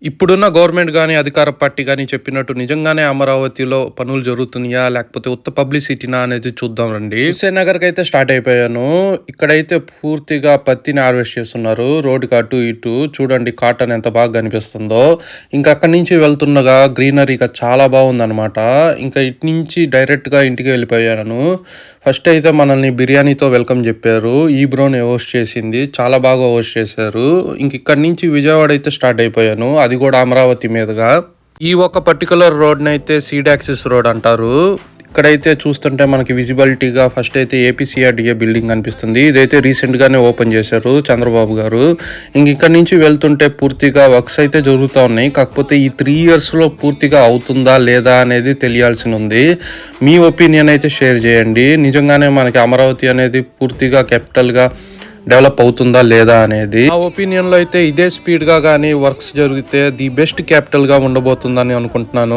ఇప్పుడున్న గవర్నమెంట్ గాని, అధికార పార్టీ గాని చెప్పినట్టు నిజంగానే అమరావతిలో పనులు జరుగుతున్నాయా? లేకపోతే ఉత్త పబ్లిసిటీనా అనేది చూద్దాం రండి. హుస్సేన్ నగర్‌కైతే స్టార్ట్ అయిపోయాను. ఇక్కడైతే పూర్తిగా పత్తిని హార్వెస్ట్ చేస్తున్నారు. రోడ్డుకి అటు ఇటు చూడండి కాటన్ ఎంత బాగా కనిపిస్తుందో. ఇంకా అక్కడి నుంచి వెళ్తుండగా గ్రీనరీగా చాలా బాగుందనమాట. ఇంకా ఇటు నుంచి డైరెక్ట్‌గా ఇంటికి వెళ్ళిపోయాను. ఫస్ట్ అయితే మనల్ని బిర్యానీతో వెల్కమ్ చెప్పారు. ఈ బ్రోనే హోస్ట్ చేసింది. చాలా బాగా హోస్ట్ చేశారు. ఇంక ఇక్కడి నుంచి విజయవాడ అయితే స్టార్ట్ అయిపోయాను. అది కూడా అమరావతి మీదుగా. ఈ ఒక పర్టికులర్ రోడ్నైతే సీడ్ యాక్సిస్ రోడ్ అంటారు. ఇక్కడైతే చూస్తుంటే మనకి విజిబిలిటీగా ఫస్ట్ అయితే ఏపీసీఆర్డీఏ బిల్డింగ్ కనిపిస్తుంది. ఇదైతే రీసెంట్గానే ఓపెన్ చేశారు చంద్రబాబు గారు. ఇక్కడ నుంచి వెళ్తుంటే పూర్తిగా వర్క్స్ అయితే జరుగుతూ ఉన్నాయి. కాకపోతే ఈ 3 yearsలో పూర్తిగా అవుతుందా లేదా అనేది తెలియాల్సి ఉంది. మీ ఒపీనియన్ అయితే షేర్ చేయండి. నిజంగానే మనకి అమరావతి అనేది పూర్తిగా క్యాపిటల్గా డెవలప్ అవుతుందా లేదా అనేది. ఆ ఒపీనియన్లో అయితే ఇదే స్పీడ్గా కానీ వర్క్స్ జరిగితే ది బెస్ట్ క్యాపిటల్గా ఉండబోతుందని అనుకుంటున్నాను.